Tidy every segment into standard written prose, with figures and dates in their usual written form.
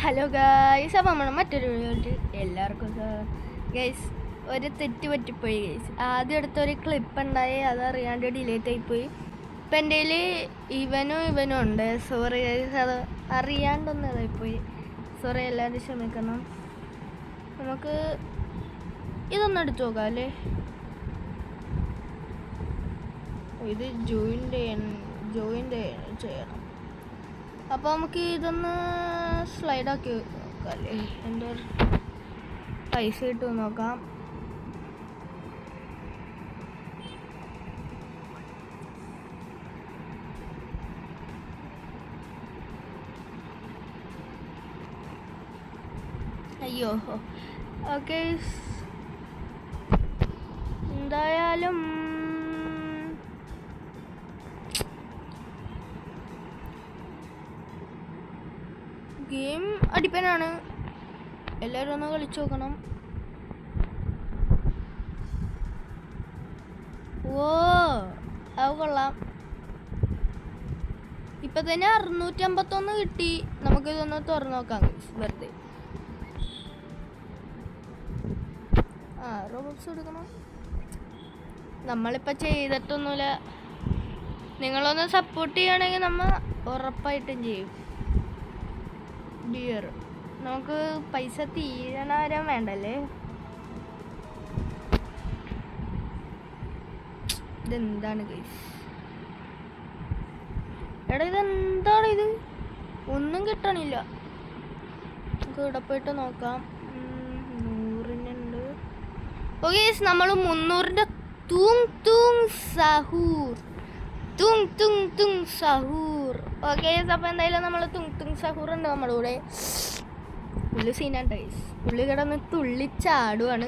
Hello guys, അപ്പോൾ നമ്മൾ മറ്റൊരു വീഡിയോ എല്ലാവർക്കും ഗൈസ് ഒരു തെറ്റ് പറ്റിപ്പോയി ഗൈസ്. ആദ്യം എടുത്തൊരു ക്ലിപ്പ് ഉണ്ടായി, അതറിയാണ്ട് ഡിലീറ്റ് ആയിപ്പോയി. ഇപ്പം എൻ്റെ ഇവനും ഉണ്ട്. സോറി ഗൈസ്, അത് അറിയാണ്ടൊന്നും ഇതായിപ്പോയി. സോറി, എല്ലാവരും ക്ഷമിക്കണം. നമുക്ക് ഇതൊന്നും എടുത്തു നോക്കാം അല്ലേ. ഇത് ജോയിൻ്റ് ചെയ്യണം. അപ്പോൾ നമുക്ക് ഇതൊന്ന് സ്ലൈഡാക്കി നോക്കാം അല്ലേ. എൻ്റെ പൈസ ഇട്ട് നോക്കാം. അയ്യോ, ഓക്കെ. എന്തായാലും ഗെയിം അടിപ്പനാണ്. എല്ലാവരും ഒന്ന് കളിച്ചു നോക്കണം. ഓ, അത് കൊള്ളാം. ഇപ്പം തന്നെ 651 കിട്ടി. നമുക്കിതൊന്ന് തുറന്നു നോക്കാം വെറുതെ. റോബോക്സ് എടുക്കണം. നമ്മളിപ്പോൾ ചെയ്തിട്ടൊന്നുമില്ല. നിങ്ങളൊന്ന് സപ്പോർട്ട് ചെയ്യുകയാണെങ്കിൽ നമ്മൾ ഉറപ്പായിട്ടും ചെയ്യും. ഡിയർ, നമുക്ക് പൈസ തീരണ വരെ വേണ്ടല്ലേ. ഇതെന്താണ് ഗൈസ്? എടാ, ഇതെന്താണ് ഇത്? ഒന്നും കിട്ടണില്ല. നമുക്ക് ഇവിടെ പോയിട്ട് നോക്കാം. 100-നുണ്ട്. ഓക്കെ, നമ്മൾ 300-ൻ്റെ സഹൂർ. ഓക്കെ, അപ്പോൾ എന്തായാലും നമ്മൾ സഹൂർ ഉണ്ട് നമ്മുടെ കൂടെ. പുള്ളി സീനാണ് ഗൈസ്. പുള്ളി കിടന്ന് തുള്ളിച്ചാടുവാണ്.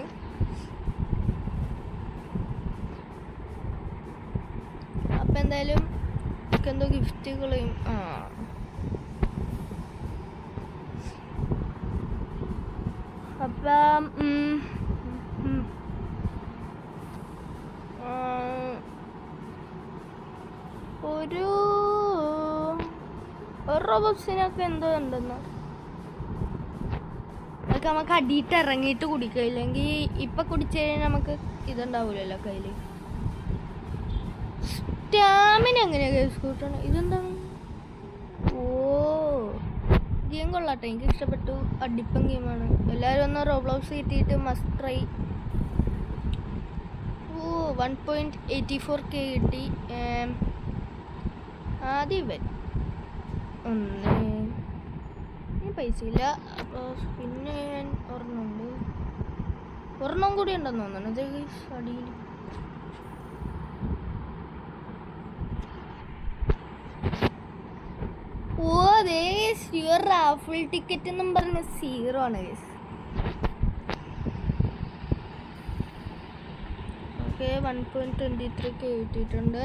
അപ്പം എന്തായാലും എന്തോ ഗിഫ്റ്റുകളെയും അപ്പം ഒരു റോബോക്സിനൊക്കെ എന്തോ ഉണ്ടെന്ന്. അതൊക്കെ നമുക്ക് അടിയിട്ട് ഇറങ്ങിയിട്ട് കുടിക്കുക. ഇല്ലെങ്കിൽ ഇപ്പം കുടിച്ചു കഴിഞ്ഞാൽ നമുക്ക് ഇതുണ്ടാവില്ലല്ലോ കയ്യിൽ. സ്റ്റാമിന എങ്ങനെയാണ് കേസ് കൂട്ടണം? ഇതെന്താണ്? ഓ, ഗെയിം കൊള്ളാട്ടെ, എനിക്ക് ഇഷ്ടപ്പെട്ടു. അടിപ്പൻ ഗെയിമാണ്. എല്ലാവരും ഒന്ന് റോബ്ലോക്സ് കിട്ടിയിട്ട് മസ്റ്റ് ട്രൈ. ഓ, 1.84K കിട്ടി. ആദ്യം ഇവൻ പൈസ ഇല്ല. അപ്പോൾ പിന്നെ ഞാൻ ഒരെണ്ണം കൂടി ഉണ്ടെന്ന് തോന്നുന്നു. അടിയിൽ ഓ, യുവർ റാഫിൾ ടിക്കറ്റ് എന്നും പറഞ്ഞ 0 ആണ് ഗൈസ്. ഓക്കെ, 1.23K കിട്ടിയിട്ടുണ്ട്.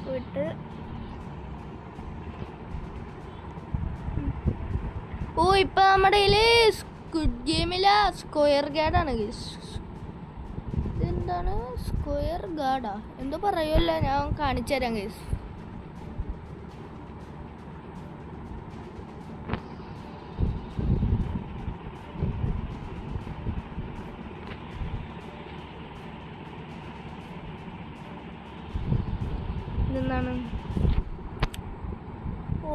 വിട്ട് ഓ, ഇപ്പൊ നമ്മുടെ സ്ക്വിഡ് ഗെയിമിലെ സ്ക്വയർ ഗാർഡാണ്. ഇതെന്താണ് സ്ക്വയർ ഗാർഡാ എന്തോ പറയുമല്ലോ. ഞാൻ കാണിച്ചു തരാം ഗൈസ്. ഇതെന്താണ്? ഓ,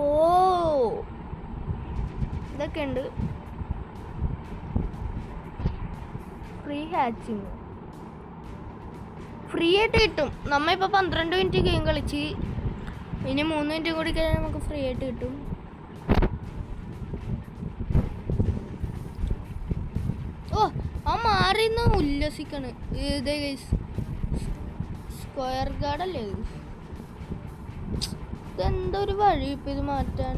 ഇതൊക്കെ ഉണ്ട്. ഫ്രീ ഹാച്ചിങ് ഫ്രീ ആയിട്ട് കിട്ടും. നമ്മളിപ്പോൾ 12 മിനിറ്റ് ഗെയിം കളിച്ച് ഇനി 3 മിനിറ്റ് കൂടി കഴിഞ്ഞാൽ നമുക്ക് ഫ്രീ ആയിട്ട് കിട്ടും. ഓ, ആ മാറിന്ന് ഉല്ലസിക്കാണ്. ഇതേ ഗൈസ്, സ്ക്വയർ ഗാർഡ് അല്ലേ ഇത്? ഇതെന്തൊരു വഴി ഇപ്പം ഇത് മാറ്റാൻ.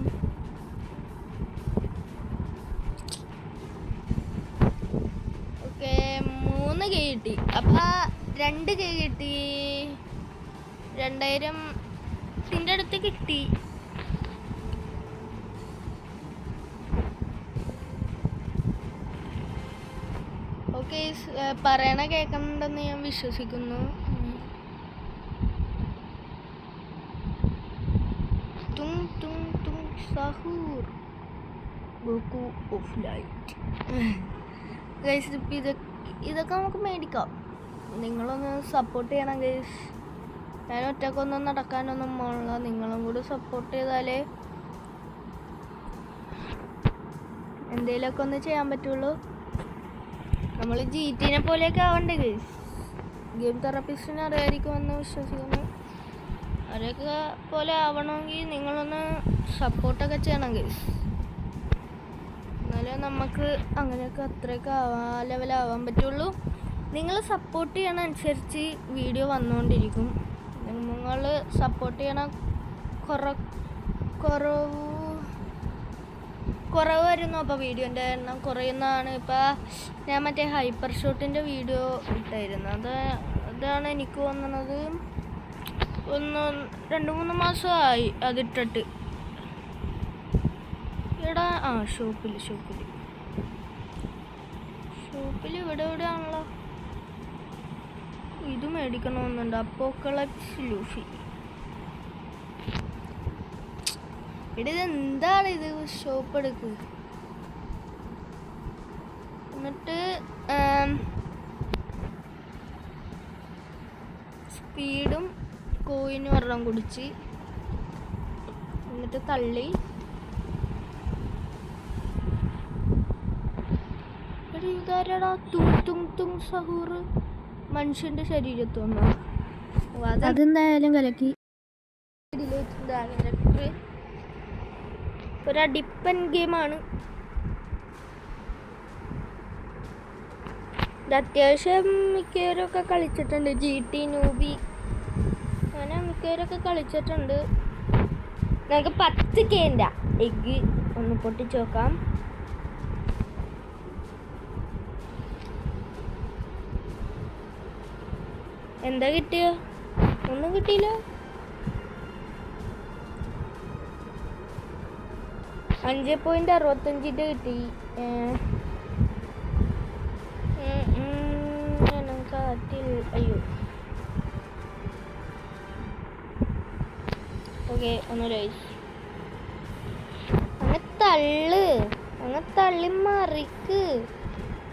ഓക്കെ, 3K കിട്ടി. അപ്പം 2K കിട്ടി. 2000 അടുത്ത് കിട്ടി. ഓക്കെ പറയണ കേൾക്കുന്നുണ്ടെന്ന് ഞാൻ വിശ്വസിക്കുന്നു. Zahoor Goku of light. Guys ഇതൊക്കെ നമുക്ക് മേടിക്കാം. നിങ്ങളൊന്ന് സപ്പോർട്ട് ചെയ്യണം ഗൈസ്. ഞാൻ ഒറ്റക്കൊന്നും നടക്കാനൊന്നും പോകണില്ല. നിങ്ങളും കൂടി സപ്പോർട്ട് ചെയ്താലേ എന്തെങ്കിലുമൊക്കെ ഒന്ന് ചെയ്യാൻ പറ്റുള്ളൂ. നമ്മൾ GT പോലെയൊക്കെ ആവണ്ടേ ഗൈസ്. ഗെയിം തെറാപ്പിസ്റ്റിനെ അറിയായിരിക്കുമെന്ന് വിശ്വസിക്കുന്നു. അവരെയൊക്കെ പോലെ ആവണമെങ്കിൽ നിങ്ങളൊന്ന് സപ്പോർട്ടൊക്കെ ചെയ്യണം ഗൈസ്. എന്നാലേ നമുക്ക് അങ്ങനെയൊക്കെ അത്രയൊക്കെ ലെവലാവാൻ പറ്റുള്ളൂ. നിങ്ങൾ സപ്പോർട്ട് ചെയ്യണ അനുസരിച്ച് വീഡിയോ വന്നുകൊണ്ടിരിക്കും. നിങ്ങൾ സപ്പോർട്ട് ചെയ്യണ കുറവ് വരുന്നു. അപ്പോൾ വീഡിയോൻ്റെ എണ്ണം കുറയുന്നതാണ്. ഇപ്പോൾ ഞാൻ മറ്റേ ഹൈപ്പർ ഷോട്ടിൻ്റെ വീഡിയോ ഇട്ടായിരുന്നു. അതാണ് എനിക്ക് തോന്നുന്നത് 2-3 മാസമായി അതിട്ടിട്ട്. ഇവിടെ ഷോപ്പിൽ ഇവിടെ എവിടെയാണല്ലോ. ഇത് മേടിക്കണമെന്നുണ്ട്. അപ്പോക്കളപ്സ് ലൂഫി. എന്താണ് ഇത്? ഷോപ്പ് എടുക്ക്. എന്നിട്ട് സ്പീഡും കോയിനും ഒരെണ്ണം കുടിച്ച് എന്നിട്ട് തള്ളി. ഇതാരടാ തും സഹൂർ മനുഷ്യന്റെ ശരീരത്ത് വന്നു. അതെന്തായാലും കലക്കി. ഒരു അഡിപ്പൻ ഗെയിമാണ് ഇത്. അത്യാവശ്യം മിക്കവരൊക്കെ കളിച്ചിട്ടുണ്ട്. GT നൂബി അങ്ങനെ മിക്കവരൊക്കെ കളിച്ചിട്ടുണ്ട്. നമുക്ക് 10K എഗ്ഗ് ഒന്ന് പൊട്ടിച്ച് നോക്കാം. എന്താ കിട്ടിയോ? ഒന്നും കിട്ടിയില്ല. 5.65 കിട്ടി. കാറ്റിൽ അയ്യോ. ഓക്കെ ഒന്നുമില്ല. അങ്ങ് തള്ളി മറിക്ക്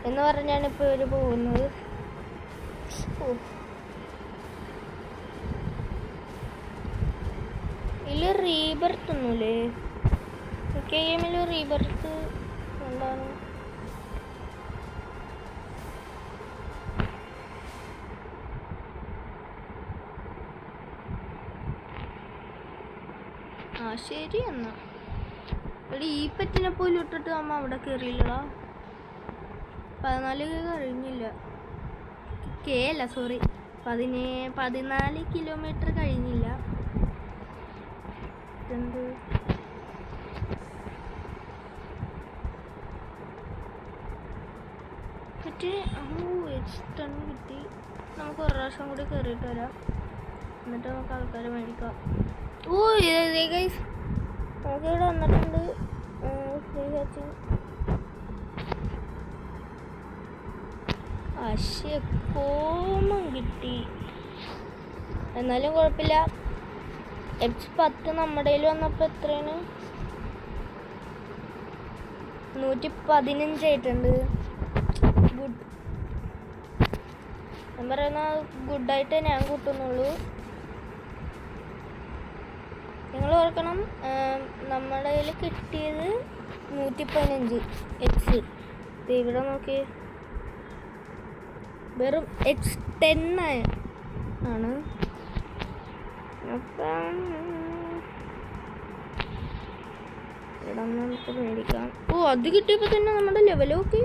എന്ന് പറഞ്ഞാണ് ഇപ്പോൾ ഇവർ പോകുന്നത്. ഇതിൽ റീബർത്ത് ഒന്നുമില്ലേ? ഗെയിമിൽ റീബർത്ത് എന്താണ്? ശരി എന്നാ. ഇവിടെ ഈ പെറ്റിനെ പോലും ഇട്ടിട്ട് അമ്മ അവിടെ കയറിയില്ലടാ. 14 കഴിഞ്ഞില്ല. അല്ല സോറി 14 കിലോമീറ്റർ കഴിഞ്ഞില്ല. എന്ത് പറ്റി? കിട്ടി. നമുക്ക് ഒരു പ്രാവശ്യം കൂടി കയറിയിട്ട് വരാം. എന്നിട്ട് നമുക്ക് ആൾക്കാരെ മേടിക്കാം. ഗൈസ് നമുക്കിവിടെ വന്നിട്ടുണ്ട്. Free watching. കോമം കിട്ടി. എന്നാലും കുഴപ്പമില്ല. X10 നമ്മുടെ കയ്യിൽ വന്നപ്പോൾ എത്രയാണ്? 115 ആയിട്ടുണ്ട്. ഗുഡ്. ഞാൻ പറയുന്ന ഗുഡായിട്ടേ ഞാൻ കൂട്ടുന്നുള്ളൂ. നിങ്ങൾ ഓർക്കണം, നമ്മുടെ കയ്യിൽ കിട്ടിയത് 115 X. ഇവിടെ നോക്കി വെറും X10 ആണ്. അപ്പം ഇവിടെ നമുക്ക് മേടിക്കാം. അത് കിട്ടിയപ്പോൾ തന്നെ നമ്മുടെ ലെവലൊക്കെ.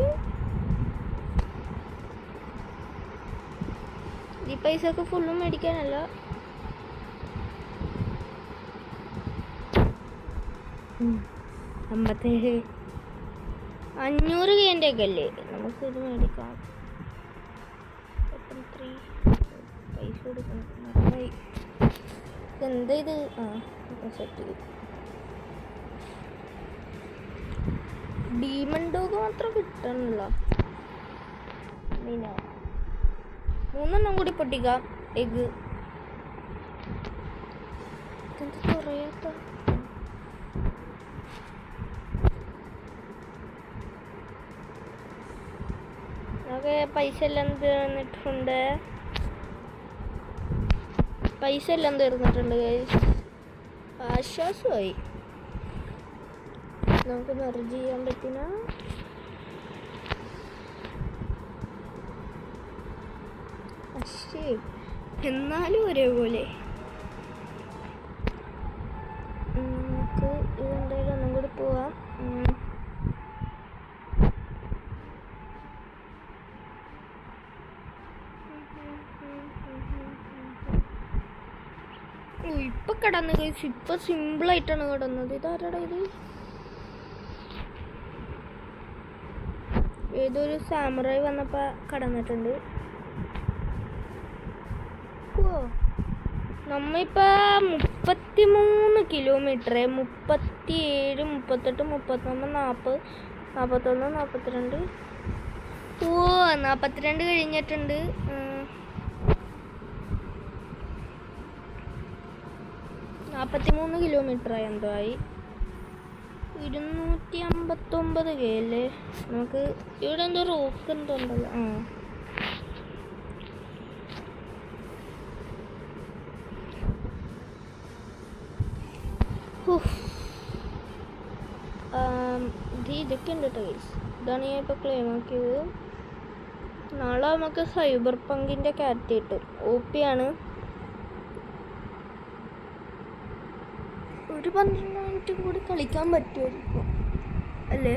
ഈ പൈസക്ക് ഫുള്ളും മേടിക്കാനല്ല. അമ്പത്തേ 500K ഒക്കെ അല്ലേ? നമുക്കിത് മേടിക്കാം. പൈസ കൊടുക്കണം. എന്താ ഇത്? സെറ്റ് ഡീമൺ ഡോഗ് മാത്രം കിട്ടണല്ലോ. മീനോ 3 കൂടി പൊട്ടിക്കാം. എഗ് കുറയാത്ത പൈസ എല്ലാം തീർന്നിട്ടുണ്ട്. ആശ്വാസമായി. നമുക്ക് മെർജ് ചെയ്യാൻ പറ്റുന്ന എന്നാലും ഒരേപോലെ നമുക്ക് ഇതെന്തായാലും ഒന്നും കൂടി പോവാം. ഇപ്പൊ കിടന്ന് കഴിച്ചു. ഇപ്പൊ സിമ്പിളായിട്ടാണ് കിടന്നത്. ഇതാരടാ ഇത്? ഏതൊരു സാമുറായി വന്നപ്പോ കടന്നിട്ടുണ്ട്. നമ്മിപ്പോ 33 കിലോമീറ്റർ, 37, 38, 39, 40, 41, 42. 42 കഴിഞ്ഞിട്ടുണ്ട്. 43 കിലോമീറ്ററായി. എന്തോ ആയി. 259 K അല്ലേ? നമുക്ക് ഇവിടെ എന്തോ റോക്ക് എന്തോ ഉണ്ടല്ലോ. ഇതൊക്കെ ഉണ്ട് കേട്ടോ ഗൈസ്. ഇതാണ് ഞാൻ ഇപ്പോൾ ക്ലെയിം ആക്കിയത്. നാളെ നമുക്ക് സൈബർ പങ്കിൻ്റെ ക്യാറ്റ് കിട്ടും. OP ആണ്. ഒരു 12 മിനിറ്റ് കൂടി കളിക്കാൻ പറ്റുമായിരിക്കും അല്ലേ?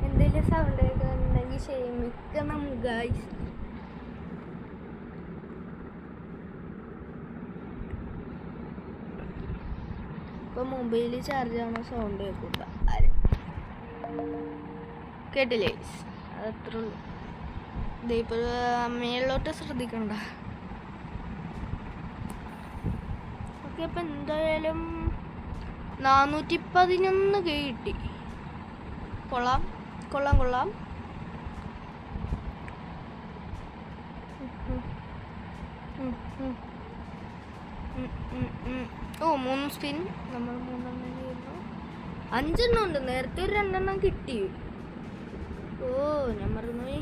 എന്തെങ്കിലും സൗണ്ട് കേൾക്കുന്നുണ്ടെങ്കിൽ ക്ഷമിക്കണം ഗൈസ്. ഇപ്പോൾ മൊബൈൽ ചാർജ് ആവണ സൗണ്ട് കേൾക്കുക. കേട്ടില്ലേ? അതത്ര ഉള്ളൂ. ഇതിപ്പോൾ മേളിലോട്ട് ശ്രദ്ധിക്കണ്ട. ഓക്കെ, അപ്പം എന്തായാലും 411 K കിട്ടി. കൊള്ളാം. ഓ 3 സ്പിൻ. നമ്മൾ 3 ചെയ്യുന്നു. 5 ഉണ്ട്. നേരത്തെ ഒരു 2 കിട്ടി. ഓ ഞാൻ മറന്നുപോയി.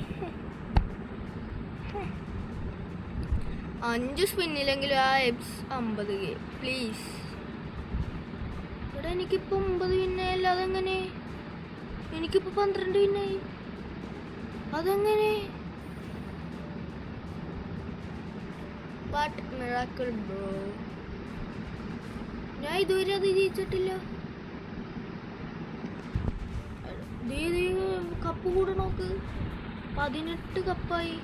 5 സ്പിന്നിലെങ്കിലും ആ എപ്സ് 50 K പ്ലീസ്. ഇവിടെ എനിക്കിപ്പോൾ 9 വിന്നായല്ല. അതെങ്ങനെ? എനിക്കിപ്പോൾ 12 വിന്നായി. അതെങ്ങനെ? What miracle bro. ഞാൻ ഇതുവരെ അത് ജയിച്ചിട്ടില്ല. കപ്പ് കൂടെ നോക്ക്. 18 കപ്പായി.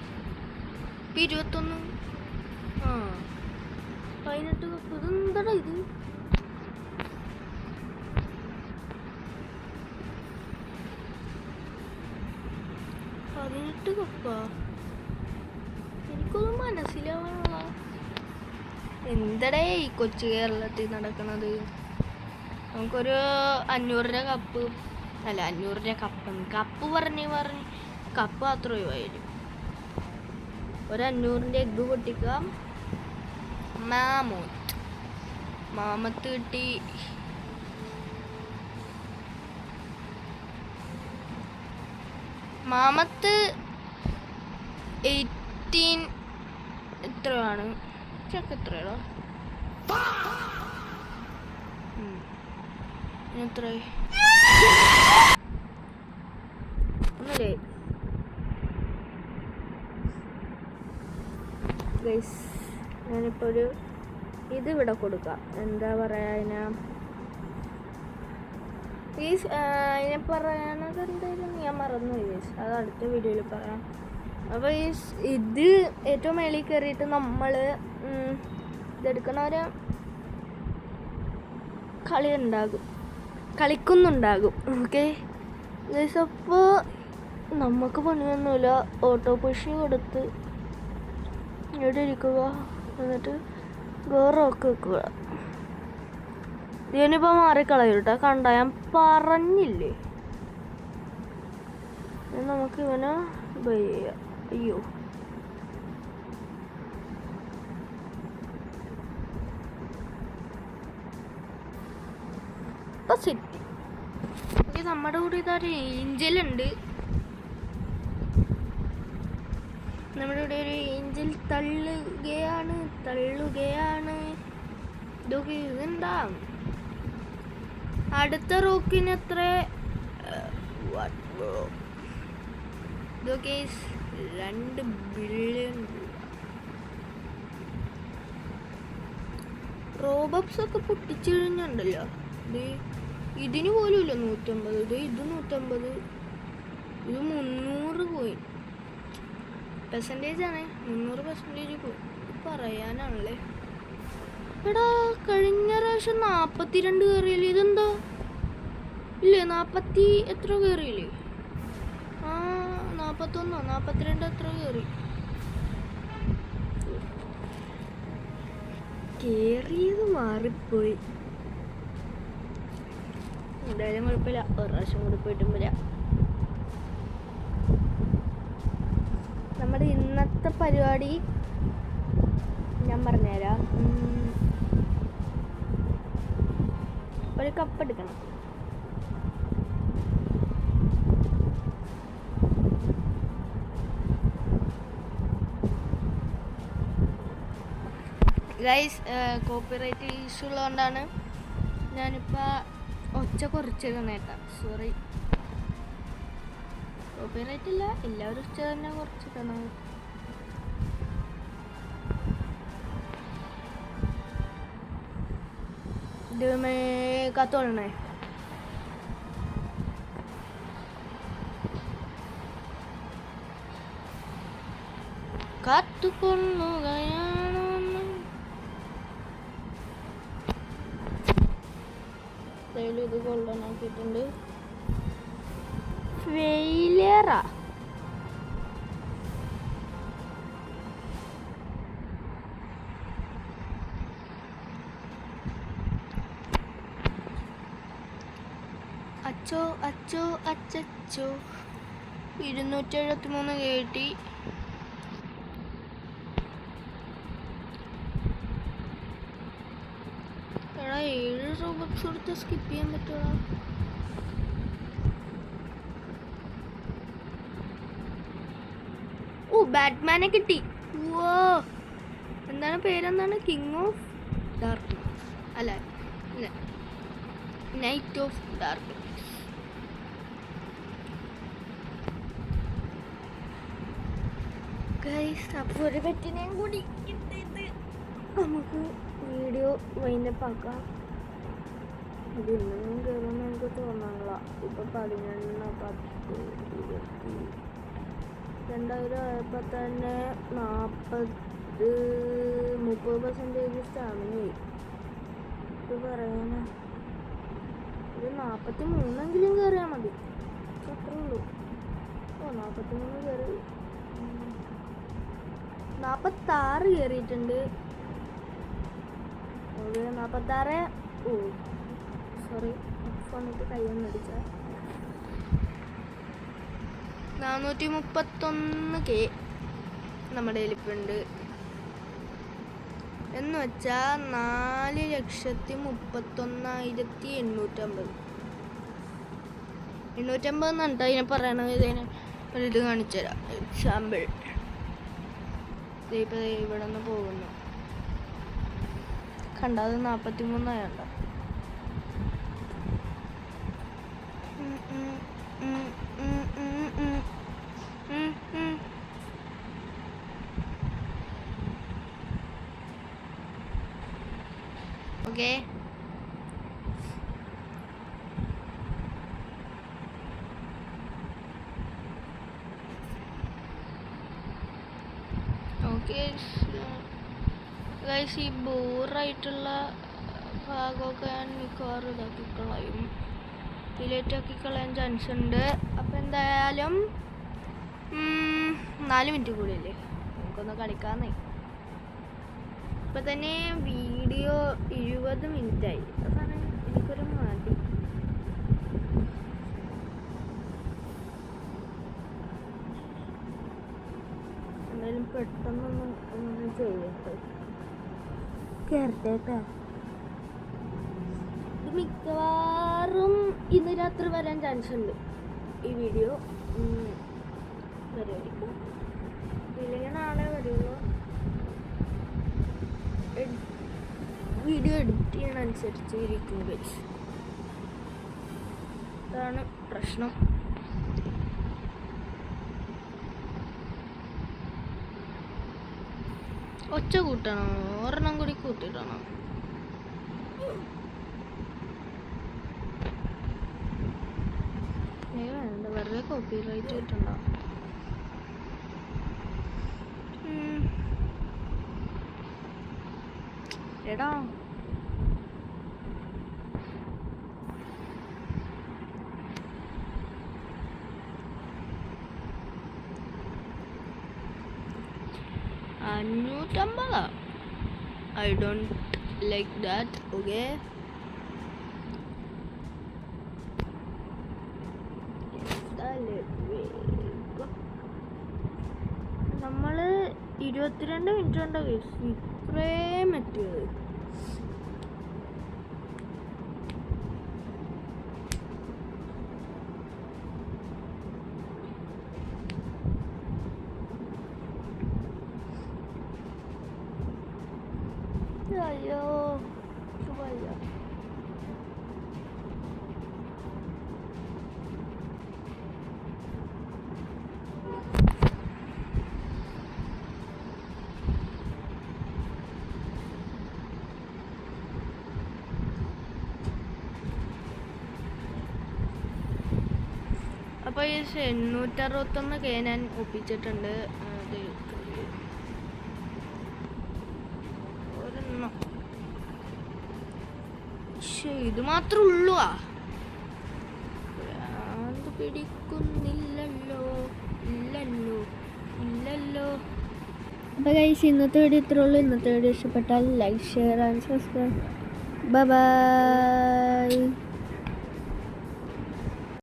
21. 18 കപ്പ്. ഇതെന്താടാ ഇത്? കപ്പാ? എനിക്കൊന്നും മനസ്സിലാവാനുള്ള. എന്തടേ ഈ കൊച്ചു കേരളത്തിൽ നടക്കണത്? നമുക്കൊരു 500 രൂപ കപ്പ്, അല്ല 500 രൂപ കപ്പ് പറഞ്ഞ് കപ്പ് മാത്രം ഒഴിവായിരുന്നു. ഒരു 500ൻ്റെ എഗ്ഗ് പൊട്ടിക്കാം. മാമത്ത് കിട്ടി. മാമത്ത് 18 എത്രയാണ്? ചെക്ക് എത്രയാണോ? എത്രയായി? ഒന്നല്ലേ ഗൈസ്. ഞാനിപ്പോൾ ഒരു ഇത് ഇവിടെ കൊടുക്കാം. എന്താ പറയുക അതിനെ പറയണത് എന്തായാലും ഞാൻ മറന്നു ഗൈസ്. അത് അടുത്ത വീഡിയോയിൽ പറയാം. അപ്പോൾ ഇത് ഏറ്റവും മേളിൽ കയറിയിട്ട് നമ്മൾ ഇതെടുക്കണവരെ കളിക്കുന്നുണ്ടാകും. Okay guys. അപ്പോൾ നമുക്ക് പണിയൊന്നുമില്ല. ഓട്ടോ പുഷ് കൊടുത്ത് ഇവിടെ ഇരിക്കുക, എന്നിട്ട് വേറെ ഒക്കെ വെക്കുക. ഇതിനിപ്പോൾ മാറിക്കളയും കേട്ടോ. കണ്ട, ഞാൻ പറഞ്ഞില്ലേ. നമുക്ക് ഇവനെ ബൈ ചെയ്യാം. അയ്യോ സെറ്റ്. നമ്മുടെ കൂടെ ഇതൊരു ഏഞ്ചലുണ്ട്. നമ്മുടെ ഇവിടെ ഒരു ഏഞ്ചൽ തള്ളുകയാണ്. ഇതൊക്കെ ഇതെന്താ അടുത്ത റോക്കിന് എത്ര ഇതൊക്കെ 2 ബില്യൺ റോബക്സ് ഒക്കെ പൊട്ടിച്ചു കഴിഞ്ഞുണ്ടല്ലോ. ഇതിന് പോലും ഇല്ല 150. ഇത് 150. ഇത് 300 പോയി പെർസെൻറ്റേജ് ആണ്. 300% പോയി പറയാനാണല്ലേ. എടാ കഴിഞ്ഞ പ്രാവശ്യം 42 കയറിയില്ലേ? ഇതെന്താ ഇല്ലേ 40 എത്ര കയറിയില്ലേ? 41 42 എത്ര കേറിയത് മാറിപ്പോയി. എന്തായാലും കുഴപ്പമില്ല, ഒരു പ്രാവശ്യം കൂടി പോയിട്ടും വരാം. നമ്മുടെ ഇന്നത്തെ പരിപാടി ഞാൻ പറഞ്ഞുതരാം. ഒരു കപ്പ് എടുക്കണം. ഗൈസ് കോപ്പിറൈറ്റ് ഇഷ്യൂ ഉള്ളതുകൊണ്ടാണ് ഞാനിപ്പോൾ ഒച്ച കുറച്ചിരുന്ന കേട്ടോ. സോറി, കോപ്പിറൈറ്റ് ഇല്ല, എല്ലാവരും ഒച്ച തന്നെ കുറച്ചിടണം. ഇതുമേ കത്തോളണേ. കാത്തുകൊള്ളുകയാണ് ഇത് കൊള്ളനാക്കിയിട്ടുണ്ട്. ഫെയിലിയറാ അച്ചോ അച്ചോ അച്ചോ 273 കേട്ടി. എടാ 7 റോബക്സ് കൊടുത്ത് സ്കിപ്പ് ചെയ്യാൻ പറ്റുമോ? ഓ ബാറ്റ്മാനെ കിട്ടി. ഓ എന്താണ് പേരെന്താണ്? കിങ് ഓഫ് ഡാർക്ക്നെസ് അല്ല, നൈറ്റ് ഓഫ് ഡാർക്ക്നെസ്. ഗൈസ് അപ്പോൾ ഒരു പെറ്റിനെയും കൂടി കിട്ടിയിട്ട് നമുക്ക് വീഡിയോ വൈൻഡപ്പ് ആക്കാം. ഇതിന്നും കയറുമെന്ന് എനിക്ക് തോന്നാനുള്ള. ഇപ്പോൾ 11, 10, 20, 2000 ആയപ്പോൾ തന്നെ 30% സ്റ്റാമിനയായി. ഇത് പറയാനാ, ഇത് 43 കയറിയാൽ മതി. അത്രേ ഉള്ളൂ. ഓ 43 കയറി. 46 കയറിയിട്ടുണ്ട്. 46. ഓ സോറി, ഫോണിട്ട് കയ്യൊന്നും അടിച്ച. 431K നമ്മുടെ കയ്യിലിപ്പുണ്ട്. എന്ന് വെച്ചാൽ 4,31,850. 850 എന്നാണ് അതിനെ പറയണത്. ഇതിന് ഒരിത് കാണിച്ചു തരാം, എക്സാമ്പിൾ. ഇപ്പോൾ ഇവിടെ നിന്ന് പോകുന്നു കണ്ട, അത് 43 ആയണ്ട. ഓക്കെ ഓക്കെ ഗൈസ്, ഈ ബോറായിട്ടുള്ള ഭാഗമൊക്കെ ഞാൻ മിക്കവാറും ഇതാക്കി കളയും, ഡിലേറ്റ് ആക്കി കളയാൻ ചാൻസ് ഉണ്ട്. അപ്പം എന്തായാലും 4 മിനിറ്റ് കൂടിയല്ലേ, നമുക്കൊന്ന് കളിക്കാന്നേ. ഇപ്പം തന്നെ വീഡിയോ 20 മിനിറ്റായി. അതാണ് എനിക്കൊരു മടി. പെട്ടെന്നൊന്നും ഒന്നും ചെയ്യട്ടെ. കേറട്ടെ. ഇത് മിക്കവാറും ഇന്ന് രാത്രി വരാൻ ചാൻസ് ഉണ്ട് ഈ വീഡിയോ. വരുമായിരിക്കും, ഇല്ലെങ്കിൽ നാളെ വരുള്ളൂ. വീഡിയോ എഡിറ്റ് ചെയ്യണനുസരിച്ച് ഇരിക്കും ഗൈസ്. അതാണ് പ്രശ്നം. ഒച്ച കൂട്ടണോ? ഒരെണ്ണം കൂടി കൂട്ടിയിടണോ? വേണ്ട, വെറുതെ കോപ്പി റൈറ്റ് കിട്ടണ്ടോ? എടാ $550. I don't like that. Okay. നമ്മള് 22 മിനിറ്റ് ഉണ്ടോ ഇത്രയും പറ്റിയത്? അയ്യോ വയ്യ. അപ്പോൾ ഈ 861K ഞാൻ ഒപ്പിച്ചിട്ടുണ്ട്. അത് ഒരെണ്ണം ഇത് മാത്രമേ ഉള്ളൂ. അത് പിടിക്കുന്നില്ലല്ലോ. ഇല്ലല്ലോ. അപ്പോൾ ഗൈസ്, ഇന്നത്തെ വീഡിയോ ഇത്രേ ഉള്ളൂ. ഇന്നത്തെ വീഡിയോ ഇഷ്ടപ്പെട്ടാൽ like, share and subscribe. By.